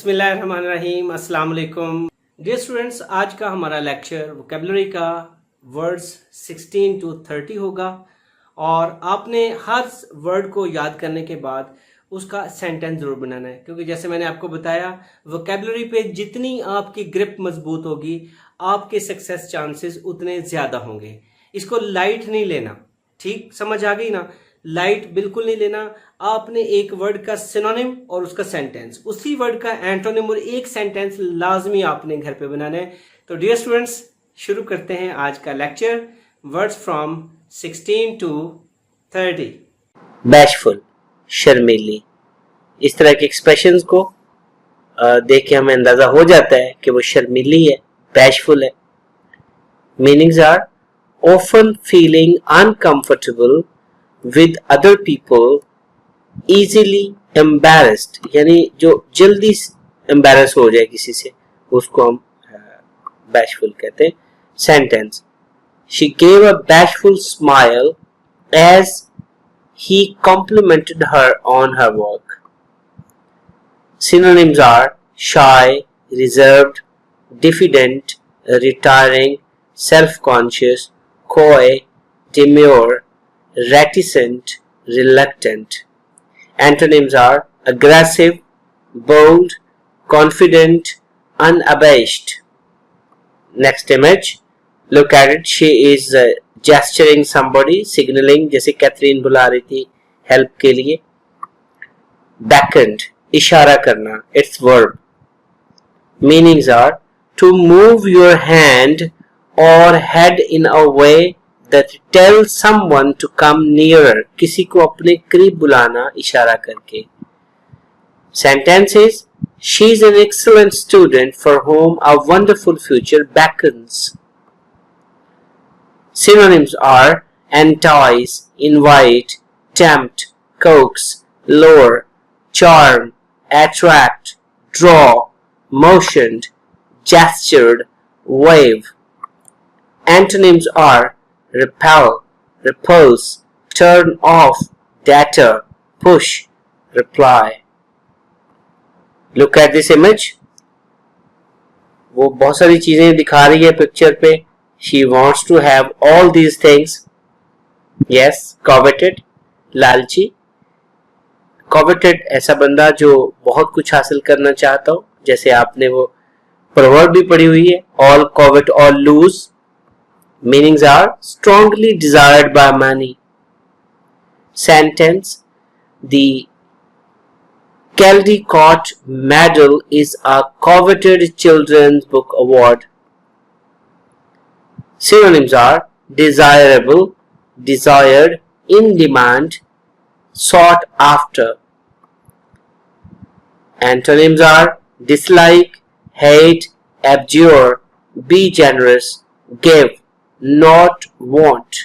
बिस्मिल्लाहिर्रहमानिर्रहीम, अस्सलाम वालेकुम। डियर स्टूडेंट्स, आज का हमारा लेक्चर वोकेबलरी का वर्ड्स 16 to 30 होगा और आपने हर वर्ड को याद करने के बाद उसका सेंटेंस जरूर बनाना है, क्योंकि जैसे मैंने आपको बताया वोकेबलरी पे जितनी आपकी ग्रिप मजबूत होगी आपके सक्सेस चांसेस उतने ज्यादा होंगे। इसको लाइट नहीं लेना, ठीक समझ आ गई ना? लाइट बिल्कुल नहीं लेना। आपने एक वर्ड का सिनोनिम और उसका सेंटेंस, उसी वर्ड का एंटोनिम और एक सेंटेंस लाजमी आपने घर पे बनाना है। तो डियर स्टूडेंट्स, शुरू करते हैं आज का lecture. Words from 16 to 30। Bashful, शर्मीली, इस तरह के एक्सप्रेशंस को देख के हमें अंदाजा हो जाता है कि वो शर्मीली है, बैशफुल है। Meanings are often feeling uncomfortable with other people, easily embarrassed, यानी जो जल्दी embarrass हो जाए किसी से, उसको हम bashful कहते हैं। Sentence: She gave a bashful smile as he complimented her on her work. Synonyms are shy, reserved, diffident, retiring, self-conscious, coy, demure, reticent, reluctant. Antonyms are aggressive, bold, confident, unabashed. Next image, look at it. She is gesturing somebody, signaling, जैसे Catherine बुला रही थी help के लिए। Beckoned, इशारा करना, its verb. Meanings are to move your hand or head in a way that tell someone to come nearer, किसी को अपने करीब बुलाना इशारा करके। Sentence is, she is an excellent student for whom a wonderful future beckons. Synonyms are entice, invite, tempt, coax, lure, charm, attract, draw, motioned, gestured, wave. Antonyms are repel, repulse, turn off, deter, push, reply. Look at this image. वो बहुत सारी चीजें दिखा रही है picture पे। She wants to have all these things. Yes, coveted, लालची। Coveted ऐसा बंदा जो बहुत कुछ हासिल करना चाहता हो, जैसे आपने वो proverb भी पढ़ी हुई है, all covet all lose. Meanings are strongly desired by many. Sentence: The Caldecott Medal is a coveted children's book award. Synonyms are desirable, desired, in demand, sought after. Antonyms are dislike, hate, abjure, be generous, give, not want.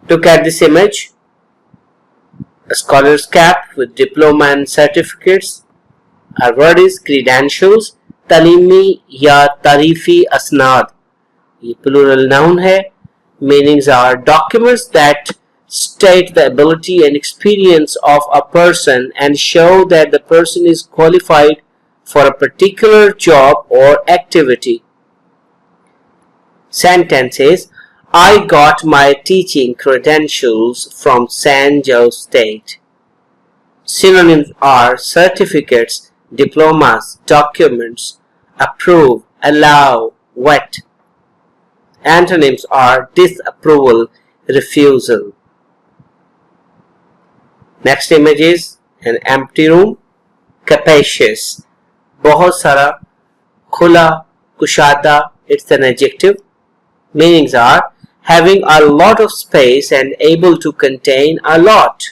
Look at this image. A scholar's cap with diploma and certificates. Our word is credentials. तालीमी या तारीफी असनाद, ये plural noun है। Meanings are documents that state the ability and experience of a person and show that the person is qualified for a particular job or activity. Sentence is, I got my teaching credentials from San Jose State. Synonyms are certificates, diplomas, documents, approve, allow, wet. Antonyms are disapproval, refusal. Next image is an empty room. Capacious, बहुत सारा, खुला, कुशादा, it's an adjective. Meanings are having a lot of space and able to contain a lot.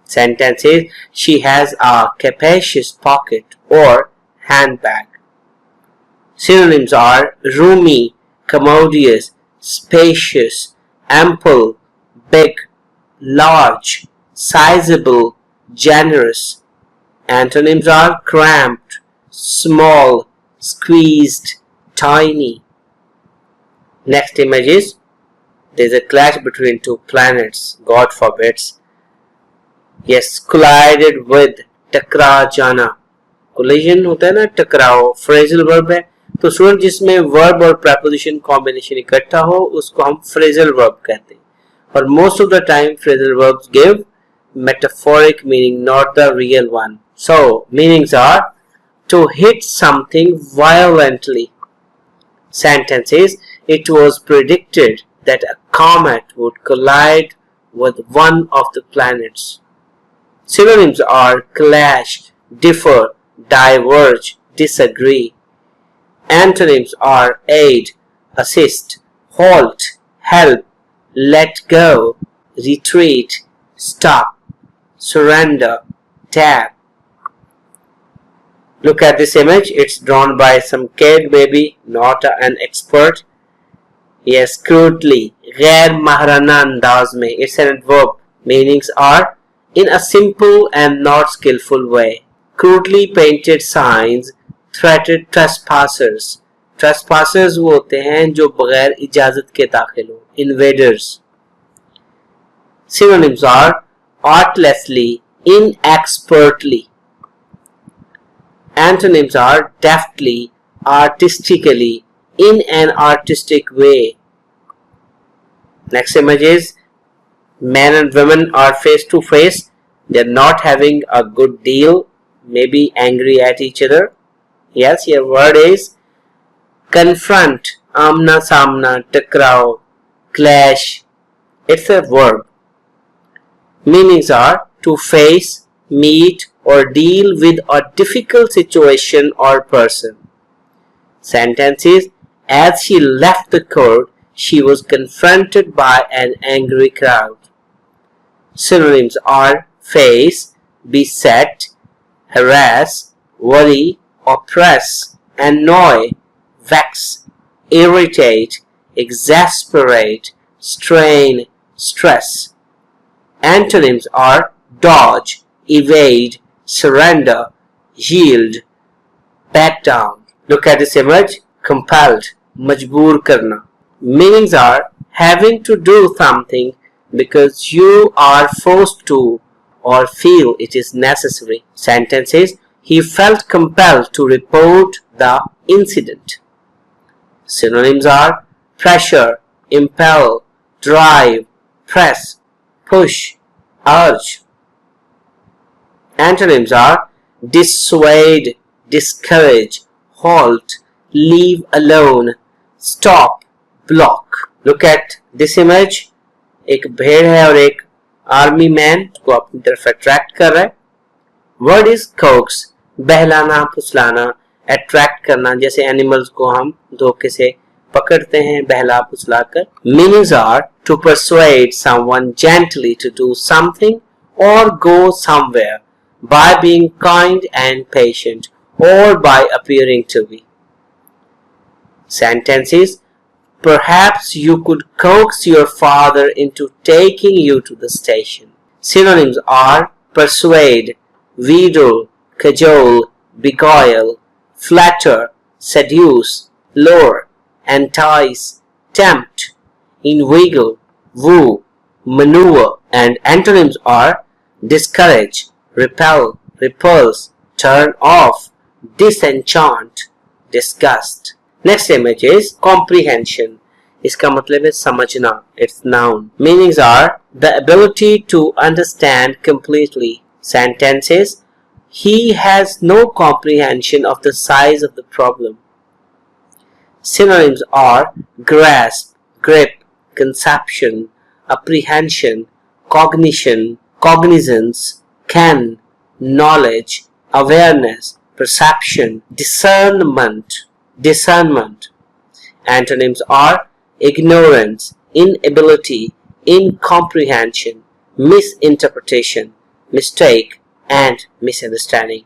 Sentence is, she has a capacious pocket or handbag. Synonyms are roomy, commodious, spacious, ample, big, large, sizable, generous. Antonyms are cramped, small, squeezed, tiny. Next image is, there is a clash between two planets, God forbids. Yes, collided with, टकरा जाना, collision होता है ना, टकराव phrasal verb है। तो student जिसमें verb और प्रेपोजिशन कॉम्बिनेशन इकट्ठा हो उसको हम फ्रेजल वर्ब कहते हैं। और most of the time phrasal verbs give metaphoric meaning, not the real one. So meanings are to hit something violently. Sentences: it was predicted that a comet would collide with one of the planets. Synonyms are clash, differ, diverge, disagree. Antonyms are aid, assist, halt, help, let go, retreat, stop, surrender, tap. Look at this image. It's drawn by some kid, maybe not an expert. Yes, crudely, गैर महाराना अंदाज में. It's an adverb. Meanings are in a simple and not skillful way. Crudely painted signs threatened trespassers. Trespassers वो होते हैं जो बगैर इजाजत के दाखिल हो. Invaders. Synonyms are artlessly, inexpertly. Antonyms are deftly, artistically, in an artistic way. Next image is men and women are face to face. They're not having a good deal, maybe angry at each other. Yes, your word is confront, amna samna, takraw, clash. It's a verb. Meanings are to face, meet, or deal with a difficult situation or person. Sentences: as she left the court, she was confronted by an angry crowd. Synonyms are face, beset, harass, worry, oppress, annoy, vex, irritate, exasperate, strain, stress. Antonyms are dodge, evade, surrender, yield, back down. Look at this image. Compelled, majboor karna. Meanings are having to do something because you are forced to or feel it is necessary. Sentences: he felt compelled to report the incident. Synonyms are pressure, impel, drive, press, push, urge. Antonyms are dissuade, discourage, halt, leave alone, stop, block. Look at this image. एक भेड़ है और एक army man को अपनी तरफ attract कर रहा है. वर्ड इज coax, बहलाना, फुसलाना, अट्रैक्ट करना, जैसे एनिमल्स को हम धोखे से पकड़ते हैं बहला फुसलाकर. Meanings are to persuade someone gently to do something or go somewhere by being kind and patient or by appearing to be. Sentences: perhaps you could coax your father into taking you to the station. Synonyms are persuade, wheedle, cajole, beguile, flatter, seduce, lure, entice, tempt, inveigle, woo, maneuver. And antonyms are discourage, repel, repulse, turn off, disenchant, disgust. Next image is comprehension. इसका मतलब है समझना. It's noun. Meanings are the ability to understand completely. Sentences: he has no comprehension of the size of the problem. Synonyms are grasp, grip, conception, apprehension, cognition, cognizance, ken, knowledge, awareness, perception, discernment. Discernment. Antonyms are ignorance, inability, incomprehension, misinterpretation, mistake, and misunderstanding.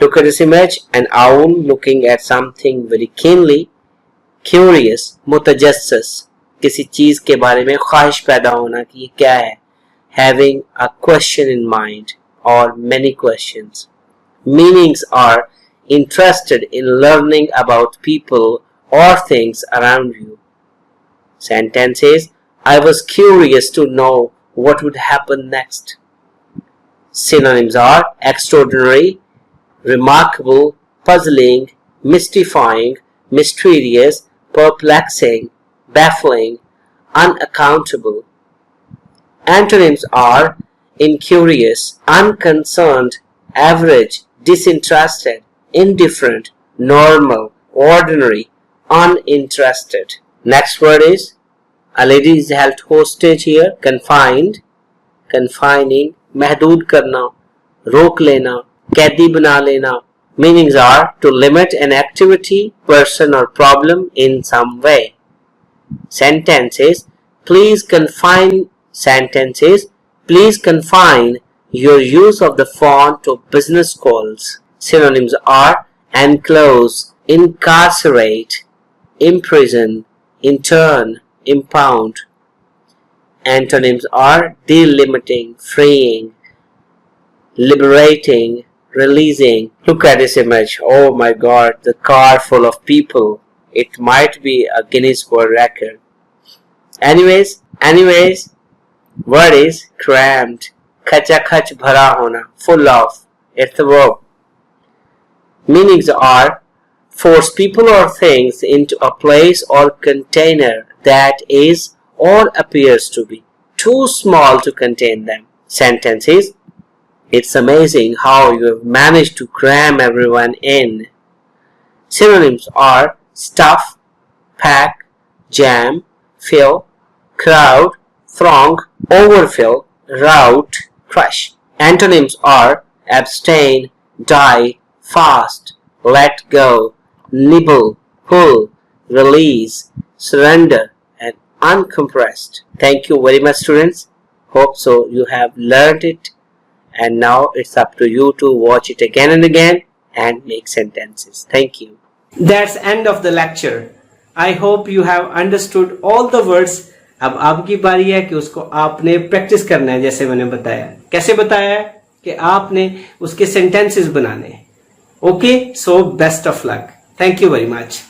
Look at this image. An owl looking at something very keenly. Curious, mutajassis, किसी चीज के बारे में ख्वाहिश पैदा होना कि ये क्या है. Having a question in mind or many questions. Meanings are interested in learning about people or things around you. Sentences: I was curious to know what would happen next. Synonyms are extraordinary, remarkable, puzzling, mystifying, mysterious, perplexing, baffling, unaccountable. Antonyms are incurious, unconcerned, average, disinterested, indifferent, normal, ordinary, uninterested. Next word is, a lady is held hostage here, confined, confining, महदूद करना, रोक लेना, कैदी बना लेना. Meanings are to limit an activity, person or problem in some way. Sentences, please confine your use of the phone to business calls. Synonyms are enclose, incarcerate, imprison, intern, impound. Antonyms are delimiting, freeing, liberating, releasing. Look at this image. Oh my God, the car full of people. It might be a Guinness World Record. Anyways, word is crammed. खचाखच भरा होना, full of. It's the verb. Meanings are force people or things into a place or container that is or appears to be too small to contain them. Sentences, it's amazing how you have managed to cram everyone in. Synonyms are stuff, pack, jam, fill, crowd, throng, overfill, rout, crush. Antonyms are abstain, die, fast, let go, nibble, pull, release, surrender, and uncompressed. Thank you very much, students. Hope so you have learned it, and now it's up to you to watch it again and again and make sentences. Thank you. That's end of the lecture. I hope you have understood all the words. अब आपकी बारी है कि उसको आपने practice करना है, जैसे मैंने बताया. कैसे बताया है कि आपने उसके सेंटेंसेस बनाने. Okay, so best of luck. Thank you very much.